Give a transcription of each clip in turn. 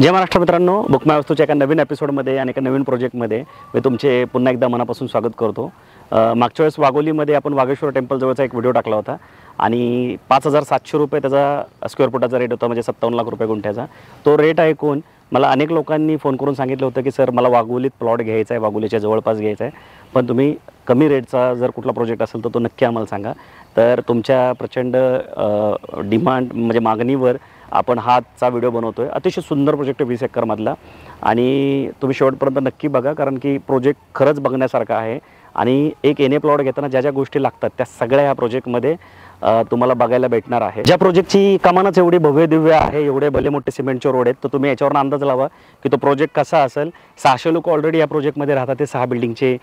जय महाराष्ट्र मित्रांनो, बुक माय वस्तूच्या एका नवीन एपिसोडमध्ये आणि एका नवीन प्रोजेक्टमध्ये मी तुमचे पुन्हा एकदा मनापासून स्वागत करतो। मागच्या वेळेस वाघोलीमध्ये आपण वागेश्वर टेम्पल जवळचा एक व्हिडिओ टाकला होता आणि 5700 रुपये त्याचा स्क्वेअर फुटाचा रेट होता, म्हणजे 57 लाख रुपये गुंठ्याचा। तो रेट ऐकून मला अनेक लोकांनी फोन करून सांगितलं होतं की सर मला वाघोलीत प्लॉट घ्यायचा आहे, वाघोलीच्या जवळपास घ्यायचा आहे, पण तुम्ही कमी रेटचा जर कुठला प्रोजेक्ट असेल तर तो नक्की आम्हाला सांगा। तर तुमच्या प्रचंड डिमांड म्हणजे मागणीवर आपण हाचा व्हिडिओ बनवतोय। अतिशय सुंदर प्रोजेक्ट 20 एकरमधला आणि तुम्ही शेवटपर्यंत नक्की बघा, कारण की प्रोजेक्ट खरंच बघण्यासारखा आहे आणि एक एने प्लॉट घेताना ज्या ज्या गोष्टी लागतात त्या सगळ्या ह्या प्रोजेक्टमध्ये तुम्हाला बघायला भेटणार आहे। ज्या प्रोजेक्टची कमानच एवढी भव्य दिव्य आहे, एवढे भले मोठे सिमेंटचे रोड आहेत, तर तुम्ही याच्यावर अंदाज लावा की तो प्रोजेक्ट कसा असेल। 600 लोक ऑलरेडी या प्रोजेक्टमध्ये राहतात, ते 6 बिल्डिंगचे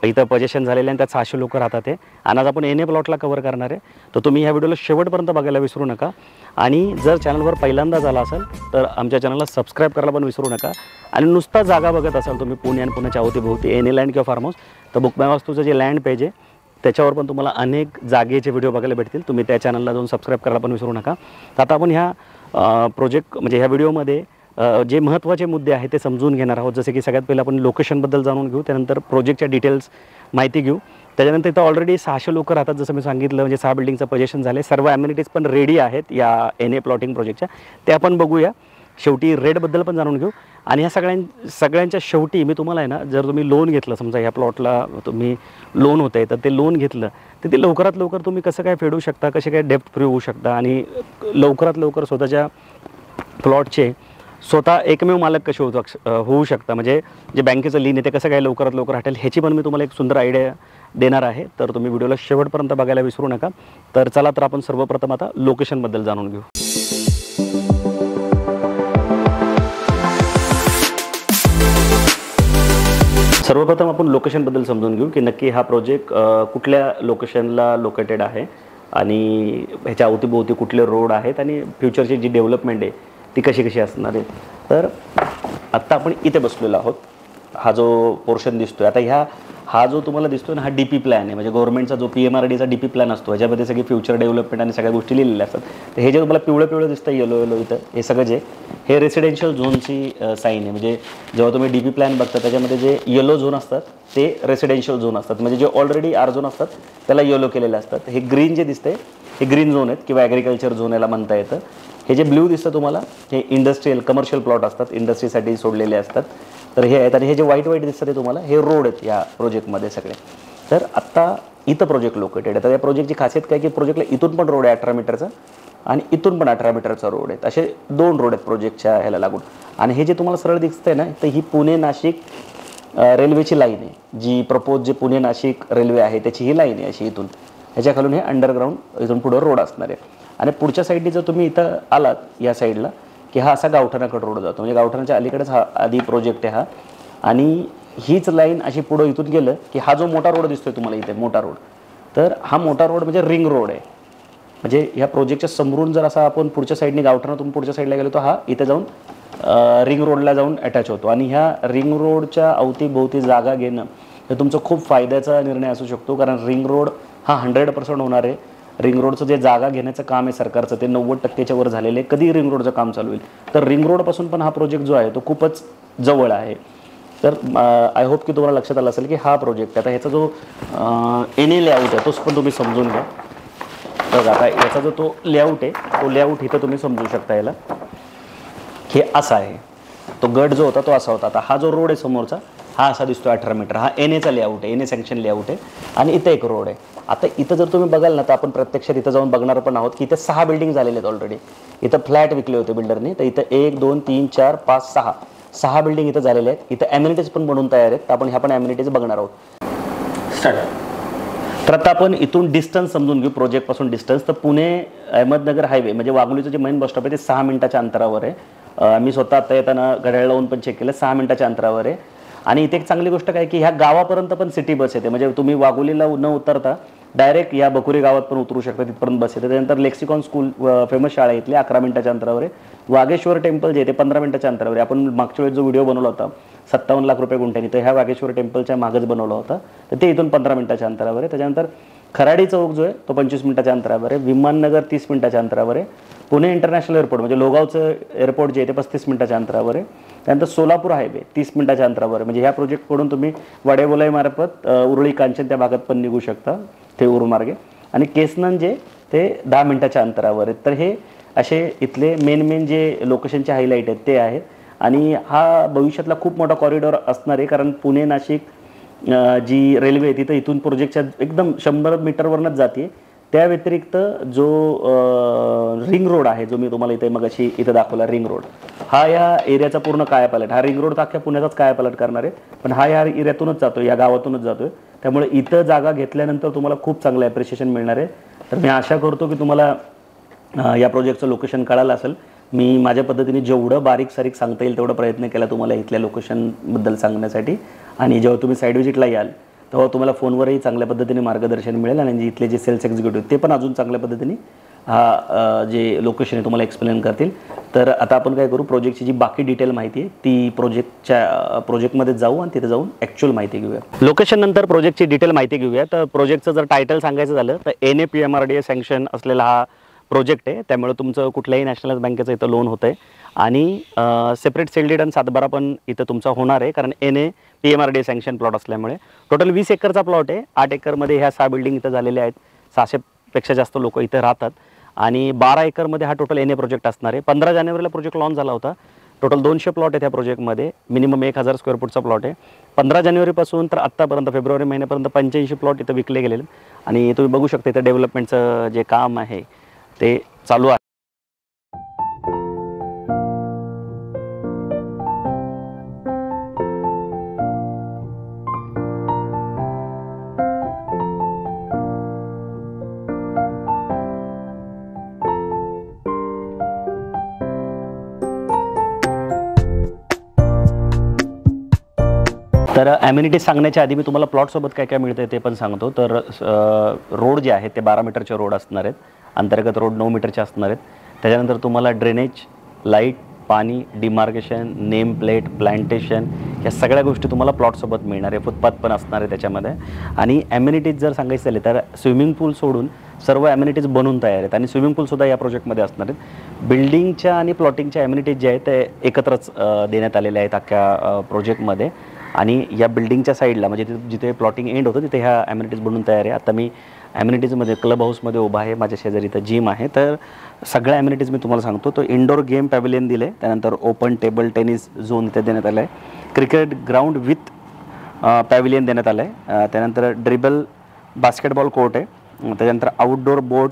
इथं पोझिशन झालेले आणि त्यात 600 लोक राहतात ते, आणि आज आपण एने प्लॉटला कव्हर करणार आहे। तर तुम्ही ह्या व्हिडिओला शेवटपर्यंत बघायला विसरू नका आणि जर चॅनलवर पहिल्यांदा झाला असेल तर आमच्या चॅनलला सबस्क्राईब करायला पण विसरू नका। आणि नुसता जागा बघत असाल तुम्ही पुणे आणि पुण्याच्या अवतीभोवती एने लँड किंवा फार्म हाऊस, तर बुक माय वास्तूचं जे लँड पेज आहे त्याच्यावर पण तुम्हाला अनेक जागेचे व्हिडिओ बघायला भेटतील। तुम्ही त्या चॅनलला जाऊन सबस्क्राईब करायला पण विसरू नका। तर आता आपण ह्या प्रोजेक्ट म्हणजे ह्या व्हिडिओमध्ये जे महत्त्वाचे मुद्दे आहेत ते समजून घेणार आहोत। जसे की सगळ्यात पहिलं आपण लोकेशनबद्दल जाणून घेऊ, त्यानंतर प्रोजेक्टच्या डिटेल्स माहिती घेऊ, त्याच्यानंतर इथं ऑलरेडी 600 लोक राहतात जसं मी सांगितलं, म्हणजे 6 बिल्डिंगचं पोझिशन झाले, सर्व ॲम्युनिटीज पण रेडी आहेत या एने प्लॉटिंग प्रोजेक्टच्या, ते आपण बघूया। शेवटी रेटबद्दल पण जाणून घेऊ आणि ह्या सगळ्यांच्या शेवटी मी तुम्हाला आहे ना, जर तुम्ही लोन घेतलं, समजा ह्या प्लॉटला तुम्ही लोन होतं आहे तर ते लोन घेतलं तर ते लवकरात लवकर तुम्ही कसं काय फेडू शकता, कसे काय डेप्थ फ्री होऊ शकता आणि लवकरात लवकर स्वतःच्या प्लॉटचे स्वतः एकमेव मालक कसे होऊ शकता, म्हणजे जे बँकेचं लिन आहे ते कसं काय लवकरात लवकर हटेल, ह्याची पण मी तुम्हाला एक सुंदर आयडिया देणार आहे। तर तुम्ही व्हिडिओला शेवटपर्यंत बघायला विसरू नका। तर चला, तर आपण सर्वप्रथम आता लोकेशनबद्दल जाणून घेऊ। सर्वप्रथम आपण लोकेशनबद्दल समजून घेऊ की नक्की हा प्रोजेक्ट कुठल्या लोकेशनला लोकेटेड आहे आणि ह्याच्या अवतीभोवती कुठले रोड आहेत आणि फ्युचरची जी डेव्हलपमेंट आहे ती कशी कशी असणार आहे। तर आत्ता आपण इथे बसलेलो आहोत, हा जो पोर्शन दिसतोय आता हा जो तुम्हाला दिसतोय ना, हा DP प्लॅन आहे, म्हणजे गव्हर्नमेंटचा जो PMRDचा DP प्लॅन असतो, ह्याच्यामध्ये सगळी फ्युचर डेव्हलपमेंट आणि सगळ्या गोष्टी लिहिलेल्या असतात। तर हे जे तुम्हाला पिवळं दिसतं येलो इथं, हे सगळं जे हे रेसिडेन्शियल झोनची साईन आहे, म्हणजे जेव्हा तुम्ही DP प्लॅन बघता त्याच्यामध्ये जे येलो झोन असतात ते रेसिडेन्शियल झोन असतात, म्हणजे जे ऑलरेडी R झोन असतात त्याला येलो केलेले असतात। हे ग्रीन जे दिसतंय हे ग्रीन झोन आहेत किंवा ॲग्रिकल्चर झोन याला म्हणता येतं। हे जे ब्ल्यू दिसतं तुम्हाला हे इंडस्ट्रियल कमर्शियल प्लॉट असतात, इंडस्ट्रीसाठी सोडलेले असतात। तर हे आहेत आणि हे जे व्हाईट दिसतं ते तुम्हाला हे रोड आहेत या प्रोजेक्टमध्ये सगळे। तर आत्ता इथं प्रोजेक्ट लोकेटेड आहे। तर या प्रोजेक्टची खासियत काय की प्रोजेक्टला इथून पण रोड आहे 18 मीटरचा आणि इथून पण 18 मीटरचा रोड आहे, असे 2 रोड आहेत प्रोजेक्टच्या ह्याला लागून। आणि हे जे तुम्हाला सरळ दिसतंय ना, तर ही पुणे नाशिक रेल्वेची लाईन आहे, जी प्रपोज जे पुणे नाशिक रेल्वे आहे त्याची ही लाईन आहे अशी इथून, ह्याच्या खालून हे अंडरग्राऊंड इथून पुढं रोड असणार आहे। आणि पुढच्या साईडने जर तुम्ही इथं आलात या साईडला की हा असा गावठाणाकडे रोड जातो, म्हणजे गावठाणाच्या अलीकडेच हा आधी प्रोजेक्ट आहे हा, आणि हीच लाईन अशी पुढं इथून गेलं की हा जो मोठा रोड दिसतोय तुम्हाला इथे मोठा रोड, तर हा मोठा रोड म्हणजे रिंग रोड आहे। म्हणजे ह्या प्रोजेक्टच्या समोरून जर असा आपण पुढच्या साईडने गावठाणातून पुढच्या साईडला गेलो तर हा इथे जाऊन रिंग रोडला जाऊन अटॅच होतो आणि ह्या रिंग रोडच्या अवतीभोवती जागा घेणं हे तुमचं खूप फायद्याचा निर्णय असू शकतो, कारण रिंग रोड हा 100% होणार आहे। रिंग रोडचं जे जागा घेण्याचं काम आहे सरकारचं ते 90%च्या वर झालेलं आहे। कधी रिंग रोडचं काम चालू होईल, तर रिंग रोडपासून पण हा प्रोजेक्ट जो आहे तो खूपच जवळ आहे। तर आय होप की तुम्हाला लक्षात आलं असेल की हा प्रोजेक्ट आता ह्याचा जो एने लेआउट आहे तोच पण तुम्ही समजून घ्या। तर आता याचा जो तो लेआउट आहे तो लेआउट इथं तुम्ही समजू शकता, याला हे असा आहे, तो गट जो होता तो असा होता। आता हा जो रोड आहे समोरचा हा असा दिसतो 18 मीटर, हा एनेचा लेआउट आहे, एने सँक्शन लेआउट आहे आणि इथं एक रोड आहे। आता इथं जर तुम्ही बघाल ना, तर आपण प्रत्यक्षात इथं जाऊन बघणार पण आहोत की इथं 6 बिल्डिंग झालेले आहेत ऑलरेडी। इथं फ्लॅट विकले होते बिल्डरने, तर इथं 1 2 3 4 5 6 बिल्डिंग इथं झालेले आहेत। इथं ॲम्युनिटीज पण बनवून तयार आहेत, तर आपण ह्या पण ॲम्युनिटीज बघणार आहोत। स्टार्ट। तर आता आपण इथून डिस्टन्स समजून घेऊ, प्रोजेक्टपासून डिस्टन्स। तर पुणे अहमदनगर हायवे म्हणजे वाघोलीचं जे मेन बस स्टॉप आहे ते 6 मिनिटाच्या अंतरावर आहे। मी स्वतः आता येताना घड्याळ लावून पण चेक केलं, 6 मिनिटाच्या अंतरावर आहे। आणि इथे एक चांगली गोष्ट काय की ह्या गावापर्यंत पण सिटी बस येते, म्हणजे तुम्ही वाघोलीला न उतरता डायरेक्ट या बकुरी गावात पण उतरू शकता, तिथपर्यंत बस येते। त्यानंतर लेक्सिकॉन स्कूल फेमस शाळा इथली 11 मिनिटाच्या अंतरावर आहे। वागेश्वर टेम्पल जे ते 15 मिनिटाच्या अंतरावर आहे। आपण मागच्या वेळेस जो व्हिडिओ बनवला होता 57 लाख रुपये गुंठ्यानी, तर ह्या वागेश्वर टेम्पलच्या मागच बनवला होता, तर ते इथून 15 मिनिटाच्या अंतरावर आहे। त्याच्यानंतर खराडी चौक जो आहे तो 25 मिनिटाच्या अंतरावर आहे, विमाननगर 30 मिनिटाच्या अंतरावर आहे, पुणे इंटरनॅशनल एअरपोर्ट म्हणजे लोगावचं एअरपोर्ट जे आहे ते 35 मिनिटाच्या अंतरावर आहे, त्यानंतर सोलापूर हायवे 30 मिनिटाच्या अंतरावर आहे. म्हणजे ह्या प्रोजेक्टकडून तुम्ही वडेबोलाई मार्फत उरळी कांचन त्या भागात पण निघू शकता ते मार्गे, आणि केसनन जे ते 10 मिनिटाच्या अंतरावर आहेत. तर हे असे इथले मेन जे लोकेशनचे हायलाईट आहेत ते आहेत. आणि हा भविष्यातला खूप मोठा कॉरिडॉर असणार आहे, कारण पुणे नाशिक जी रेल्वे आहे तिथं इथून प्रोजेक्टच्या एकदम 100 मीटरवरनंच जाते. त्या व्यतिरिक्त जो रिंग रोड आहे, जो मी तुम्हाला इथे मगाशी इथं दाखवला रिंग रोड, हा या एरियाचा पूर्ण कायापालट, हा रिंग रोड तर अख्ख्या पुण्याचाच कायापालट करणार आहे, पण हा या एरियातूनच जातो, या गावातूनच जातोय. त्यामुळे इथं जागा घेतल्यानंतर तुम्हाला खूप चांगलं ॲप्रिशिएशन मिळणार आहे. तर मी आशा करतो की तुम्हाला या प्रोजेक्टचं लोकेशन कळालं असेल. मी माझ्या पद्धतीने जेवढं बारीक सारीक सांगता येईल तेवढा प्रयत्न केला तुम्हाला इथल्या लोकेशनबद्दल सांगण्यासाठी. आणि जेव्हा तुम्ही साईड व्हिजिटला याल तेव्हा तुम्हाला फोनवरही चांगल्या पद्धतीने मार्गदर्शन मिळेल, आणि इथले जे सेल्स एक्झिक्युटिव्ह ते पण अजून चांगल्या पद्धतीने हा जे लोकेशन आहे तुम्हाला एक्सप्लेन करतील. तर आता आपण काय करू, प्रोजेक्टची जी बाकी डिटेल माहिती आहे ती प्रोजेक्टमध्ये जाऊ आणि तिथे जाऊन ॲक्च्युअल माहिती घेऊया. लोकेशन नंतर प्रोजेक्टची डिटेल माहिती घेऊया. तर प्रोजेक्टचं जर टायटल सांगायचं झालं तर NAPMRDA सँक्शन असलेला हा प्रोजेक्ट आहे. त्यामुळे तुमचं कुठल्याही नॅशनलाइज बँकेचं इथं लोन होतं आहे, आणि सेपरेट सेल डीड आणि 7/12 पण इथं तुमचा होणार आहे, कारण NAPMRDA सँक्शन प्लॉट असल्यामुळे. टोटल 20 एकरचा प्लॉट आहे. 8 एकरमध्ये ह्या 6 बिल्डिंग इथं झालेल्या आहेत. 600पेक्षा जास्त लोक इथं राहतात, आणि 12 एकरमध्ये हा टोटल NA प्रोजेक्ट असणार आहे. 15 जानेवारीला प्रोजेक्ट लॉन्च झाला होता. टोटल 200 प्लॉट आहे त्या प्रोजेक्टमध्ये. मिनिमम 1000 स्क्वेअर फूटचा प्लॉट आहे. 15 जानेवारीपासून तर आत्तापर्यंत फेब्रुवारी महिन्यापर्यंत 85 प्लॉट इथं विकले गेलेले, आणि तुम्ही बघू शकता इथं डेव्हलपमेंटचं जे काम आहे ते चालू आहे. तर ॲम्युनिटीज सांगण्याच्या आधी मी तुम्हाला प्लॉटसोबत काय काय मिळतं ते पण सांगतो. तर रोड जे आहेत ते 12 मीटरचे रोड असणार आहेत. अंतर्गत रोड 9 मीटरचे असणार आहेत. त्याच्यानंतर तुम्हाला ड्रेनेज, लाईट, पाणी, डिमार्केशन, नेम प्लेट, प्लांटेशन, या सगळ्या गोष्टी तुम्हाला प्लॉटसोबत मिळणार आहे. फुटपाथ पण असणार आहे त्याच्यामध्ये. आणि ॲम्युनिटीज जर सांगायचं झाले तर स्विमिंग पूल सोडून सर्व ॲम्युनिटीज बनवून तयार आहेत, आणि स्विमिंग पूलसुद्धा या प्रोजेक्टमध्ये असणार आहेत. बिल्डिंगच्या आणि प्लॉटिंगच्या ॲम्युनिटीज जे आहेत ते एकत्रच देण्यात आलेले आहेत अख्ख्या प्रोजेक्टमध्ये. आणि या बिल्डिंगच्या साईडला म्हणजे जिथे प्लॉटिंग एंड होतं तिथे ह्या ॲम्युनिटीज बनवून तयार आहे. आता मी ॲम्युनिटीजमध्ये क्लब हाऊसमध्ये उभा आहे. माझ्या शेजारी इथं जिम आहे. तर सगळ्या ॲम्युनिटीज मी तुम्हाला सांगतो. तो इंडोर गेम पॅव्हिलियन दिले, त्यानंतर ओपन टेबल टेनिस झोन इथे देण्यात आलं आहे. क्रिकेट ग्राउंड विथ पॅव्हिलियन देण्यात आलं आहे. त्यानंतर ड्रिबल बास्केटबॉल कोर्ट आहे. त्याच्यानंतर outdoor board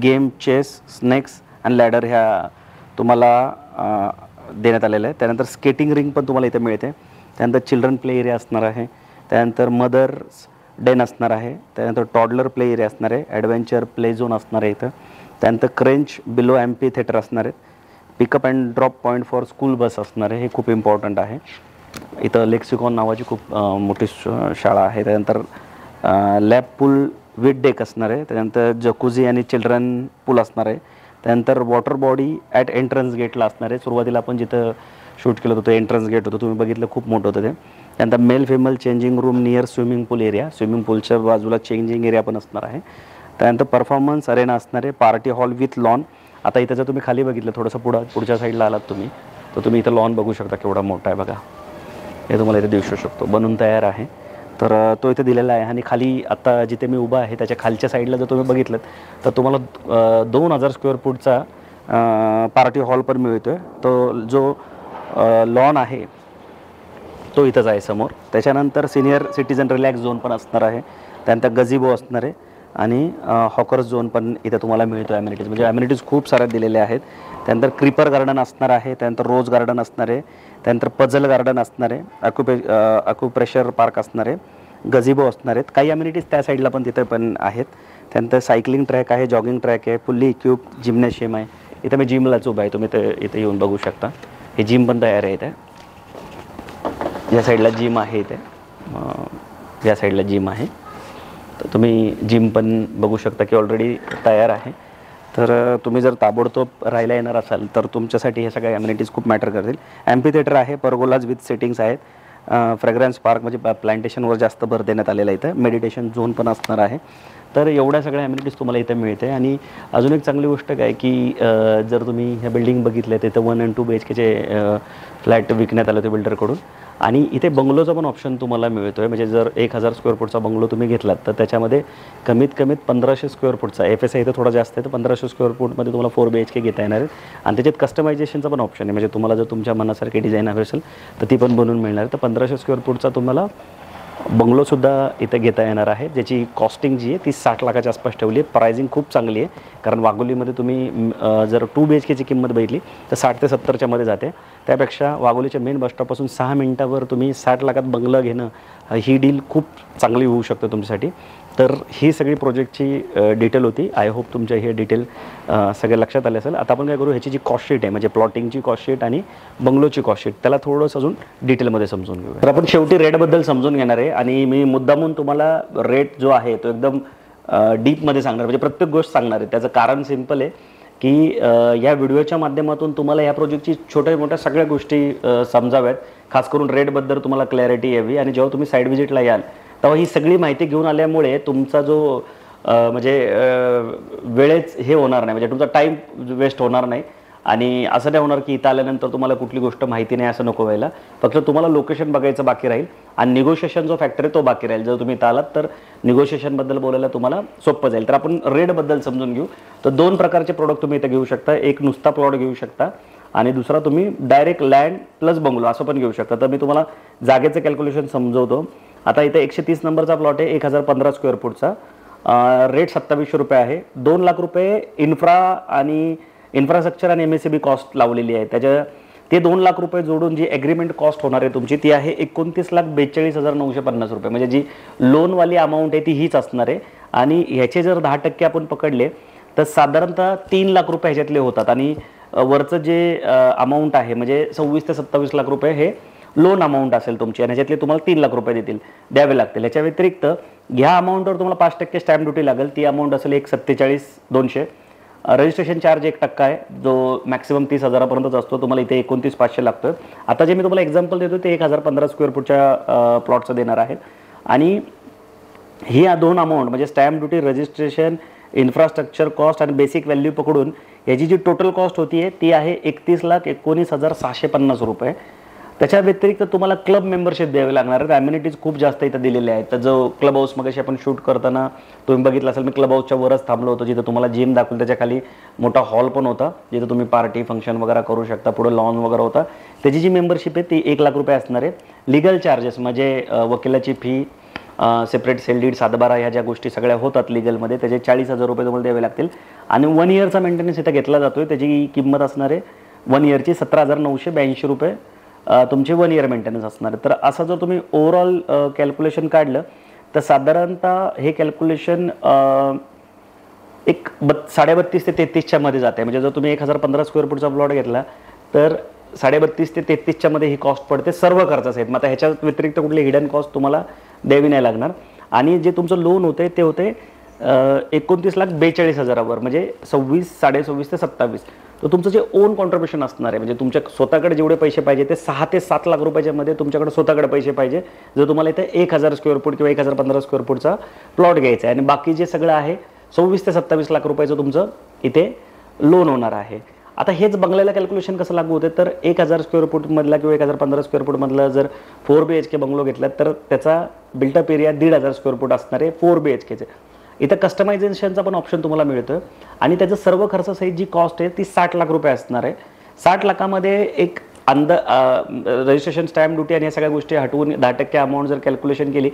game, chess, snakes आणि लॅडर ह्या तुम्हाला देण्यात आलेलं आहे. त्यानंतर स्केटिंग रिंग पण तुम्हाला इथे मिळते. त्यानंतर चिल्ड्रन प्ले एरिया असणार आहे. त्यानंतर मदर्स डेन असणार आहे. त्यानंतर टॉडलर प्ले एरिया असणार आहे. ॲडव्हेंचर प्ले झोन असणार आहे इथं. त्यानंतर क्रेंच बिलो ॲम्पी थिएटर असणार आहेत. Pickup and drop point for school bus असणार आहे. हे खूप इम्पॉर्टंट आहे. इथं लेक्सिकॉन नावाची खूप मोठी शाळा आहे. त्यानंतर लॅब पूल विथ डेक असणार आहे. त्यानंतर जकुझी आणि चिल्ड्रन पूल असणार आहे. त्यानंतर वॉटर बॉडी ॲट एंट्रन्स गेटला असणार आहे. सुरुवातीला आपण जिथं शूट केलं होतं एंट्रन्स गेट होतं, तुम्ही बघितलं खूप मोठं होतं ते. त्यानंतर male female changing room near swimming pool area, swimming पूलच्या बाजूला चेंजिंग एरिया पण असणार आहे. त्यानंतर परफॉर्मन्स अरेना असणार आहे. Party hall with lawn. आता इथं जर तुम्ही खाली बघितलं थोडंसं पुढच्या साईडला आलात तुम्ही तर तुम्ही इथं लॉन बघू शकता केवढा मोठा आहे बघा. हे तुम्हाला इथे दिसू शकतो, बनून तयार आहे. तर तो इथे दिलेला आहे. आणि खाली आता जिथे मी उभा आहे त्याच्या खालच्या साईडला जर तुम्ही बघितलं तर तुम्हाला 2000 स्क्वेअर फूटचा पार्टी हॉल पण मिळतो आहे. तो जो लॉन आहे तो इथंच आहे समोर. त्याच्यानंतर सिनियर सिटीजन रिलॅक्स झोन पण असणार आहे. त्यानंतर गझिबो असणार आहे, आणि हॉकर्स झोन पण इथं तुम्हाला मिळतो. ॲम्युनिटीज म्हणजे ॲम्युनिटीज खूप साऱ्या दिलेल्या आहेत. त्यानंतर क्रीपर गार्डन असणार आहे. त्यानंतर रोज गार्डन असणार आहे. त्यानंतर पझल गार्डन असणार आहे. अक्युप्रेशर पार्क असणार आहे. गझिबो असणार आहेत. काही ॲम्युनिटीज त्या साईडला पण तिथे पण आहेत. त्यानंतर सायकलिंग ट्रॅक आहे, जॉगिंग ट्रॅक आहे, फुल्ली इक्विप जिम्नॅशियम आहे. इथं मी जिमलाच उभा आहे, तुम्ही इथे येऊन बघू शकता. हे जिम पण तयार आहे. इथे या साईडला जिम आहे. इथे या साईडला जिम आहे. तर तुम्ही जिम पण बघू शकता की ऑलरेडी तयार आहे. तर तुम्ही जर ताबडतोब राहायला येणार असाल तर तुमच्यासाठी हे सगळ्या ॲम्युनिटीज खूप मॅटर करतील. ॲम्पी थिएटर आहे, परगोलाज विथ सेटिंग्स आहेत. फ्रेग्रन्स पार्क म्हणजे प्लांटेशनवर जास्त भर देण्यात आलेला आहे. इथं मेडिटेशन झोन पण असणार आहे. तर एवढ्या सगळ्या ॲम्युनिटीज तुम्हाला इथे मिळते. आणि अजून एक चांगली गोष्ट काय की जर तुम्ही ह्या बिल्डिंग बघितल्या तर इथं 1 and 2 BHKचे फ्लॅट विकण्यात आले होते बिल्डरकडून. आणि इथे बंगलोचा पण ऑप्शन तुम्हाला मिळतो आहे. म्हणजे जर 1000 स्क्वेअर फूटचा बंगलो तुम्ही घेतलात तर त्याच्यामध्ये कमीत कमीत 1500 स्क्वेअर फूटचा, FSI इथं थोडा जास्त आहे, तर 1500 स्क्वेअर फूटमध्ये तुम्हाला 4 BHK घेता येणार आहे. आणि त्याच्यात कस्टमायझेशनचा पण ऑप्शन आहे. म्हणजे तुम्हाला जर तुमच्या मनासारखी डिझाईन हवी असेल तर ती पण बनवून मिळणार आहे. तर 1500 स्क्वेअर फूटचा तुम्हाला बंगलोसुद्धा इथं घेता येणार आहे, ज्याची कॉस्टिंग जी आहे ती 60 लाखाच्या आसपास ठेवली आहे. प्रायझिंग खूप चांगली आहे, कारण वाघोलीमध्ये तुम्ही जर 2 BHKची किंमत बघितली तर 60 ते 70च्या मध्ये जाते. त्यापेक्षा वाघोलीच्या मेन बसस्टॉपपासून 6 मिनिटावर तुम्ही 60 लाखात बंगला घेणं ही डील खूप चांगली होऊ शकते तुमच्यासाठी. तर ही सगळी प्रोजेक्टची डिटेल होती. आय होप तुमच्या हे डिटेल सगळे लक्षात आले असेल. आता आपण काय करू, ह्याची जी कॉस्ट शीट आहे म्हणजे प्लॉटिंगची कॉस्ट शीट आणि बंगलोची कॉस्ट शीट त्याला थोडंसं अजून डिटेलमध्ये समजून घेऊ. तर आपण शेवटी रेटबद्दल समजून घेणार आहे. आणि मी मुद्दामून तुम्हाला रेट जो आहे तो एकदम डीपमध्ये सांगणार, म्हणजे प्रत्येक गोष्ट सांगणार आहे. त्याचं कारण सिम्पल आहे की या व्हिडिओच्या माध्यमातून तुम्हाला या प्रोजेक्टची छोट्या मोठ्या सगळ्या गोष्टी समजाव्यात. खास करून रेटबद्दल तुम्हाला क्लॅरिटी यावी. आणि जेव्हा तुम्ही साईड व्हिजिटला याल तेव्हा ही सगळी माहिती घेऊन आल्यामुळे तुमचा जो म्हणजे वेळेच हे होणार नाही, म्हणजे तुमचा टाईम वेस्ट होणार नाही. आणि असं नाही होणार की इथं आल्यानंतर तुम्हाला कुठली गोष्ट माहिती नाही, असं नको व्हायला. फक्त तुम्हाला लोकेशन बघायचं बाकी राहील आणि निगोशिएशन जो फॅक्टर आहे तो बाकी राहील. जर तुम्ही इथं आलात तर निगोशिएशनबद्दल बोलायला तुम्हाला सोपं जाईल. तर आपण रेटबद्दल समजून घेऊ. तर 2 प्रकारचे प्रोडक्ट तुम्ही इथं घेऊ शकता. एक नुसता प्लॉट घेऊ शकता आणि दुसरा तुम्ही डायरेक्ट लँड प्लस बंगलो असं पण घेऊ शकता. तर मी तुम्हाला जागेचं कॅल्क्युलेशन समजवतो. आता इथे 130 नंबरचा प्लॉट आहे, 1015 स्क्वेअर फूटचा. रेट 2700 रुपये आहे. 2 लाख रुपये इन्फ्रास्ट्रक्चर आणि MSCB कॉस्ट लावलेली आहे. ते 2 लाख रुपये जोडून जी ॲग्रीमेंट कॉस्ट होणार आहे तुमची ती आहे 29,42,950 रुपये. म्हणजे जी लोनवाली अमाऊंट आहे ती हीच असणार आहे. आणि ह्याचे जर 10% आपण पकडले तर साधारणतः 3 लाख रुपये ह्याच्यातले होतात. आणि वरचं जे अमाऊंट आहे म्हणजे 26 ते 27 लाख रुपये हे लोन अमाऊंट असेल तुमची. आणि ह्याच्यातले तुम्हाला 3 लाख रुपये द्यावे लागतील. याच्या व्यतिरिक्त ह्या अमाऊंटवर तुम्हाला 5% स्टॅम्प ड्युटी लागेल. ती अमाऊंट असेल 1,47,200. रजिस्ट्रेशन चार्ज 1% आहे, जो मॅक्सिमम 30,000पर्यंतच असतो. तुम्हाला इथे 29,500 लागतो. आता जे मी तुम्हाला एक्झाम्पल देतो ते 1015 स्क्वेअर फूटच्या प्लॉटचं देणार आहे. आणि ही 2 अमाऊंट म्हणजे stamp duty, registration, infrastructure cost आणि बेसिक व्हॅल्यू पकडून याची जी टोटल कॉस्ट होती आहे ती आहे 31,19,650 रुपये. त्याच्या व्यतिरिक्त तुम्हाला क्लब मेंबरशिप द्यावी लागणार आहे. ॲम्युनिटीज खूप जास्त इथं दिलेले आहेत. तर जो क्लब हाऊस मगाशी आपण शूट करताना तुम्ही बघितलं असेल, मी क्लब हाऊसच्या वरच थांबलो होतो, जिथं तुम्हाला जिम दाखवलं. त्याच्या खाली मोठा हॉल पण होता जिथं तुम्ही पार्टी फंक्शन वगैरे करू शकता. पुढे लॉन वगैरे होता. त्याची जी मेंबरशिप आहे ती 1 लाख रुपये असणार आहे. लिगल चार्जेस म्हणजे वकिलाची फी, सेपरेट सेल डीड, 7/12 ह्या ज्या गोष्टी सगळ्या होतात लिगलमध्ये त्याचे 40,000 रुपये तुम्हाला द्यावे लागतील. आणि 1 इयरचा मेंटेनन्स इथं घेतला जातो आहे. त्याची किंमत असणार आहे 1 इयरची 17,982 रुपये तुमचे 1 इयर मेंटेनन्स असणार आहे. तर असं जर तुम्ही ओव्हरऑल कॅल्क्युलेशन काढलं तर साधारणतः हे कॅल्क्युलेशन एक 32 ते 33च्या मध्ये जाते. म्हणजे जर तुम्ही 1015 स्क्वेअर फूटचा प्लॉट घेतला तर 32 ते 33च्या मध्ये ही कॉस्ट पडते सर्व खर्चास आहेत. मग आता ह्याच्या व्यतिरिक्त कुठली हिडन कॉस्ट तुम्हाला द्यावी नाही लागणार. आणि जे तुमचं लोन होते ते होते 29,42,000वर म्हणजे 26 ते 27. तर तुमचं जे ओन कॉन्ट्रिब्युशन असणार आहे म्हणजे तुमच्या स्वतःकडे जेवढे पैसे पाहिजे ते 6 ते 7 लाख रुपयाच्या मध्ये तुमच्याकडे स्वतःकडे पैसे पाहिजे. जर तुम्हाला इथे 1000 स्क्वेअर फूट किंवा 1015 स्क्वेअर फूटचा प्लॉट घ्यायचा आहे. आणि बाकी जे सगळं आहे 26 ते 27 लाख रुपयाचं तुमचं इथे लोन होणार आहे. आता हेच बंगल्याला कॅल्क्युलेशन कसं लागू होते तर 1000 स्क्वेअर फूटमधला किंवा 1015 स्क्वेअर फूटमधला जर 4 BHK बंगलो घेतला तर त्याचा बिल्टअप एरिया 1,500 स्क्वेअर फूट असणार आहे 4 BHKचे. इथं कस्टमायझेशनचा पण ऑप्शन तुम्हाला मिळतं. आणि त्याचं सर्व खर्चासहित जी कॉस्ट आहे ती 60 लाख रुपये असणार आहे. 60 लाखामध्ये एक रजिस्ट्रेशन, स्टॅम्प ड्युटी आणि या सगळ्या गोष्टी हटवून 10% अमाऊंट जर कॅल्क्युलेशन केली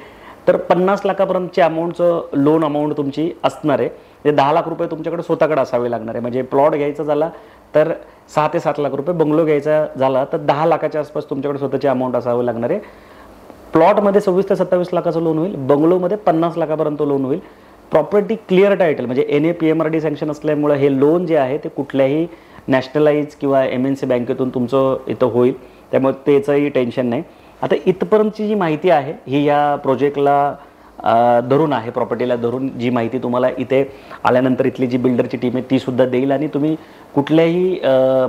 तर 50 लाखापर्यंतची अमाऊंटचं लोन अमाऊंट तुमची असणार आहे. म्हणजे 10 लाख रुपये तुमच्याकडे स्वतःकडे असावे लागणार आहे. म्हणजे प्लॉट घ्यायचा झाला तर 6 ते 7 लाख रुपये, बंगलो घ्यायचा झाला तर 10 लाखाच्या आसपास तुमच्याकडे स्वतःची अमाऊंट असावी लागणार आहे. प्लॉटमध्ये 26 ते 27 लाखाचं लोन होईल, बंगलोमध्ये 50 लाखापर्यंत लोन होईल. प्रॉपर्टी क्लिअर टायटल म्हणजे NAPMRD सँक्शन असल्यामुळे हे लोन जे आहे ते कुठल्याही नॅशनलाइज किंवा MNC बँकेतून तुमचं इथं होईल. त्यामुळे त्याचंही टेन्शन नाही. आता इथपर्यंतची जी माहिती आहे ही या प्रोजेक्टला धरून आहे, प्रॉपर्टीला धरून जी माहिती तुम्हाला इथे आल्यानंतर इथली जी बिल्डरची टीम आहे ती सुद्धा देईल आणि तुम्ही कुठल्याही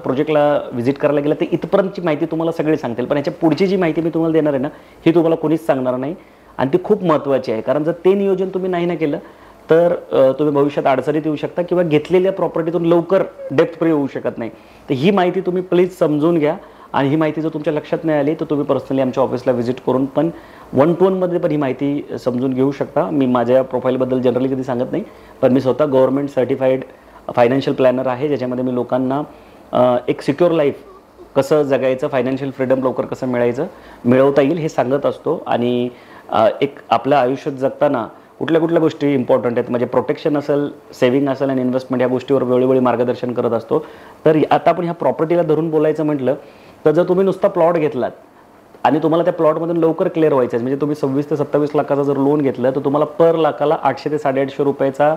प्रोजेक्टला व्हिजिट करायला गेलं तर इथपर्यंतची माहिती तुम्हाला सगळी सांगतील. पण ह्याच्या पुढची जी माहिती मी तुम्हाला देणार आहे ना ही तुम्हाला कोणीच सांगणार नाही आणि ती खूप महत्त्वाची आहे. कारण जर ते नियोजन तुम्ही नाही ना केलं तर तुम्ही भविष्यात अडचणीत येऊ शकता किंवा घेतलेल्या प्रॉपर्टीतून लवकर डेप्थ फ्री होऊ शकत नाही. तर ही माहिती तुम्ही प्लीज समजून घ्या आणि ही माहिती जर तुमच्या लक्षात नाही आली तर तुम्ही पर्सनली आमच्या ऑफिसला व्हिजिट करून पण 1-to-1 मध्ये पण ही माहिती समजून घेऊ शकता. मी माझ्या प्रोफाईलबद्दल जनरली कधी सांगत नाही, पण मी स्वतः गव्हर्नमेंट सर्टिफाईड फायनान्शियल प्लॅनर आहे, ज्याच्यामध्ये मी लोकांना एक सिक्युअर लाईफ कसं जगायचं, फायनान्शियल फ्रीडम लवकर कसं मिळवता येईल हे सांगत असतो. आणि एक आपलं आयुष्यात जगताना कुठल्या कुठल्या गोष्टी इम्पॉर्टंट आहेत म्हणजे प्रोटेक्शन असेल, सेव्हिंग असेल आणि इन्व्हेस्टमेंट या गोष्टीवर वेळोवेळी मार्गदर्शन करत असतो. तर आता आपण ह्या प्रॉपर्टीला धरून बोलायचं म्हटलं तर जर तुम्ही नुसता प्लॉट घेतलात आणि तुम्हाला त्या प्लॉटमधून लवकर क्लिअर व्हायचं आहे म्हणजे तुम्ही 26 ते 27 लाखाचा जर लोन घेतलं तर तुम्हाला पर लाखाला 800 ते 850 रुपयाचा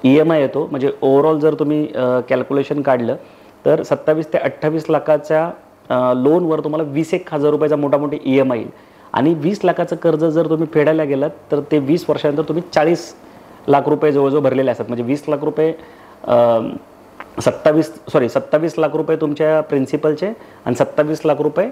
EMI येतो. म्हणजे ओव्हरऑल जर तुम्ही कॅल्क्युलेशन काढलं तर 27 ते 28 लाखाच्या लोनवर तुम्हाला 20,000 रुपयाचा मोठामोठी EMI येईल. आणि 20 लाखाचं कर्ज जर तुम्ही फेडायला गेलात तर ते 20 वर्षानंतर तुम्ही 40 लाख रुपये जवळजवळ भरलेले असतात. म्हणजे 20 लाख रुपये 27 लाख रुपये तुमच्या प्रिन्सिपलचे आणि 27 लाख रुपये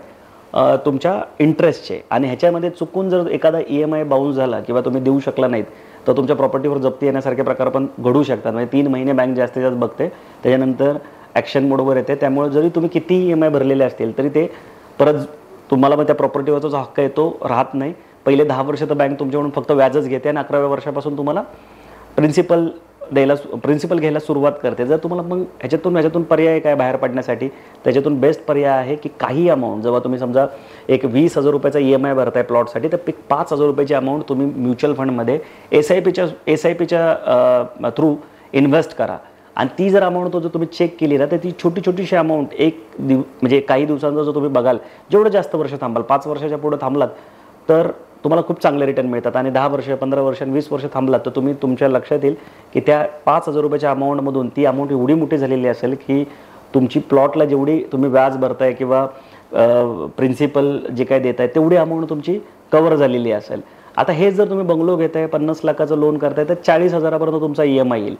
तुमच्या इंटरेस्टचे. आणि ह्याच्यामध्ये चुकून जर एखादा EMI बाउन्स झाला किंवा तुम्ही देऊ शकला नाहीत तर तुमच्या प्रॉपर्टीवर जप्ती येण्यासारखे प्रकार पण घडू शकतात. म्हणजे 3 महिने बँक जास्तीत जास्त बघते, त्याच्यानंतर ॲक्शन मोडवर येते. त्यामुळे जरी तुम्ही किती EMI भरलेले असतील तरी ते परत तुम्हाला मग त्या प्रॉपर्टीवरचा जो हक्क आहे तो राहत नाही. पहिले 10 वर्ष तर बँक तुमच्याकडून फक्त व्याजच घेते आणि 11व्या वर्षापासून तुम्हाला प्रिन्सिपल घ्यायला सुरुवात करते. जर तुम्हाला मग ह्याच्यातून पर्याय काय बाहेर पडण्यासाठी, त्याच्यातून बेस्ट पर्याय आहे की काही अमाऊंट जेव्हा तुम्ही समजा एक 20,000 रुपयाचा EMI भरताय प्लॉटसाठी तर 5,000 रुपयाची अमाऊंट तुम्ही म्युच्युअल फंडमध्ये SIPच्या थ्रू इन्व्हेस्ट करा. आणि ती जर अमाऊंट जर तुम्ही चेक केली ना तर ती छोटीशी अमाऊंट म्हणजे काही दिवसांचा जर तुम्ही बघाल जेवढं जास्त वर्ष थांबाल 5 वर्षाच्या पुढे थांबलात तर तुम्हाला खूप चांगले रिटर्न मिळतात. आणि 10 वर्ष 15 वर्ष 20 वर्ष थांबलात तर तुम्ही तुमच्या लक्षात येईल की त्या 5,000 रुपयाच्या अमाऊंटमधून ती अमाऊंट एवढी मोठी झालेली असेल की तुमची प्लॉटला जेवढी तुम्ही व्याज भरताय किंवा प्रिन्सिपल जे काय देताय तेवढी अमाऊंट तुमची कव्हर झालेली असेल. आता हे जर तुम्ही बंगलो घेताय 50 लाखाचं लोन करताय तर 40,000पर्यंत तुमचा EMI येईल.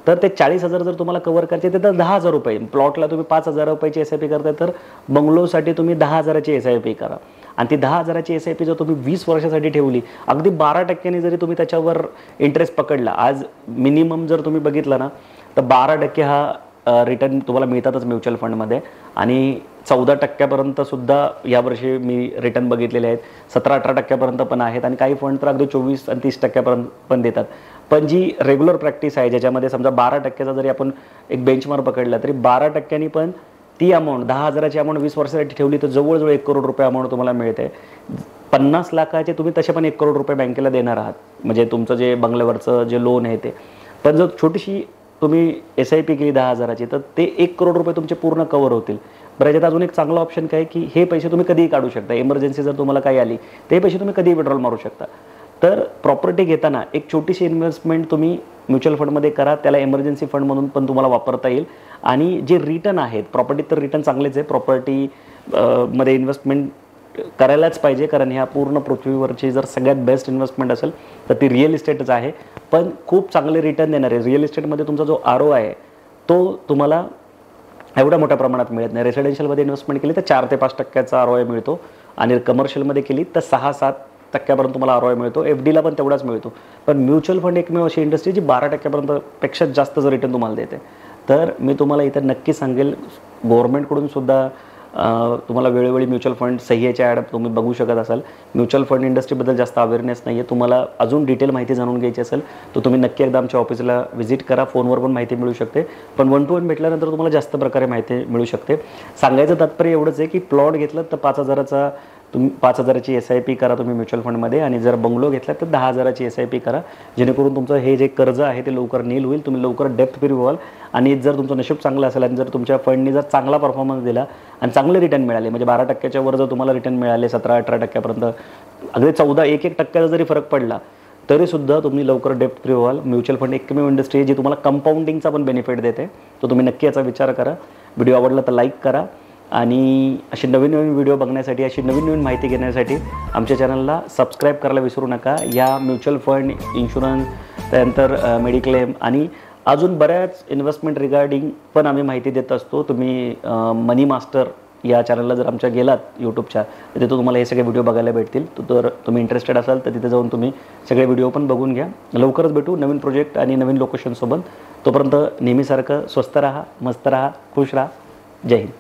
तर ते 40,000 जर तुम्हाला कव्हर करायचे तर 10,000 रुपये, प्लॉटला तुम्ही 5,000 रुपयाची SIP करताय तर बंगलोसाठी तुम्ही 10,000ची SIP करा. आणि ती 10,000ची SIP जर तुम्ही 20 वर्षासाठी ठेवली अगदी 12% जरी तुम्ही त्याच्यावर इंटरेस्ट पकडला, आज मिनिमम जर तुम्ही बघितलं ना तर 12% हा रिटर्न तुम्हाला मिळतातच म्युच्युअल फंडमध्ये. आणि 14% सुद्धा यावर्षी मी रिटर्न बघितलेले आहेत, 17-18% पण आहेत आणि काही फंड तर अगदी 24 आणि 30% पण देतात. पण जी रेग्युलर प्रॅक्टिस आहे ज्याच्यामध्ये समजा 12%चा जरी आपण एक बेंचमार्क पकडला तरी 12%नी पण ती अमाऊंट 10,000ची अमाऊंट 20 वर्षासाठी ठेवली तर जवळजवळ 1 करोड रुपये अमाऊंट तुम्हाला मिळते. 50 लाखाचे तुम्ही तसे पण 1 करोड रुपये बँकेला देणार आहात म्हणजे तुमचं जे बंगल्यावरचं जे लोन आहे ते. पण जर छोटीशी तुम्ही SIP केली 10,000ची तर ते 1 करोड रुपये तुमचे पूर्ण कव्हर होतील. बरं, याच्यात अजून एक चांगला ऑप्शन काय की हे पैसे तुम्ही कधीही काढू शकता. इमर्जन्सी जर तुम्हाला काही आली ते पैसे तुम्ही कधीही विड्रॉल मारू शकता. तर प्रॉपर्टी घेताना एक छोटीशी इन्व्हेस्टमेंट तुम्ही म्युच्युअल फंडमध्ये करा, त्याला इमर्जन्सी फंड म्हणून पण तुम्हाला वापरता येईल. आणि जे रिटर्न आहेत प्रॉपर्टीत तर रिटर्न चांगलेच आहे, प्रॉपर्टी मध्ये इन्व्हेस्टमेंट करायलाच पाहिजे कारण ह्या पूर्ण पृथ्वीवरची जर सगळ्यात बेस्ट इन्व्हेस्टमेंट असेल तर ती रिअल इस्टेटच आहे. पण खूप चांगले रिटर्न देणार आहे. रिअल इस्टेटमध्ये तुमचा जो ROI आहे तो तुम्हाला एवढ्या मोठ्या प्रमाणात मिळत नाही. रेसिडेन्शियलमध्ये इन्व्हेस्टमेंट केली तर 4 ते 5% ROI मिळतो आणि कमर्शियलमध्ये केली तर 6-7% तुम्हाला ROI मिळतो. FDला पण तेवढाच मिळतो. पण म्युच्युअल फंड एकमेव अशी इंडस्ट्री जी 12% पेक्षा जास्त जर रिटर्न तुम्हाला देते. तर मी तुम्हाला इथं नक्की सांगेल गव्हर्नमेंटकडून सुद्धा तुम्हाला वेळोवेळी म्युच्युअल फंड सह्याच्या ॲड तुम्ही बघू शकत असाल. म्युच्युअल फंड इंडस्ट्रीबद्दल जास्त अवेअरनेस नाही आहे. तुम्हाला अजून डिटेल माहिती जाणून घ्यायची असेल तर तुम्ही नक्की एकदा आमच्या ऑफिसला व्हिजिट करा. फोनवर पण माहिती मिळू शकते, पण 1-to-1 भेटल्यानंतर तुम्हाला जास्त प्रकारे माहिती मिळू शकते. सांगायचं तात्पर्य एवढंच आहे की प्लॉट घेतलं तर 5,000ची SIP करा तुम्ही म्युच्युअल फंडमध्ये आणि जर बंगलो घेतला तर 10,000ची SIP करा, जेणेकरून तुमचं हे जे कर्ज आहे ते लवकर नील होईल, तुम्ही लवकर डेप्थ फ्री व्हाल. आणि जर तुमचं नशीब चांगलं असेल आणि जर तुमच्या फंडनी जर चांगला परफॉर्मन्स दिला आणि चांगले रिटर्न मिळाले म्हणजे 12%च्या वर जर तुम्हाला रिटर्न मिळाले 17-18%पर्यंत, अगदी 14-1% जरी फरक पडला तरीसुद्धा तुम्ही लवकर डेप्थ फ्री व्हाल. म्युच्युअल फंड एकमेव इंडस्ट्री आहे जी तुम्हाला कंपाऊंडिंगचा पण बेनिफिट देते. तर तुम्ही नक्की याचा विचार करा. व्हिडिओ आवडला तर लाईक करा आणि अशी नवीन नवीन व्हिडिओ बघण्यासाठी, अशी नवीन नवीन माहिती घेण्यासाठी आमच्या चॅनलला सबस्क्राईब करायला विसरू नका. या म्युच्युअल फंड, इन्शुरन्स, त्यानंतर मेडिक्लेम आणि अजून बऱ्याच इन्व्हेस्टमेंट रिगार्डिंग पण आम्ही माहिती देत असतो. तुम्ही मनी मास्टर या चॅनलला जर आमच्या गेलात यूट्यूबच्या, तर तिथं तुम्हाला हे सगळे व्हिडिओ बघायला भेटतील. तर तुम्ही इंटरेस्टेड असाल तर तिथे जाऊन तुम्ही सगळे व्हिडिओ पण बघून घ्या. लवकरच भेटू नवीन प्रोजेक्ट आणि नवीन लोकेशनसोबत. तोपर्यंत नेहमीसारखं स्वस्त राहा, मस्त राहा, खुश राहा. जय हिंद.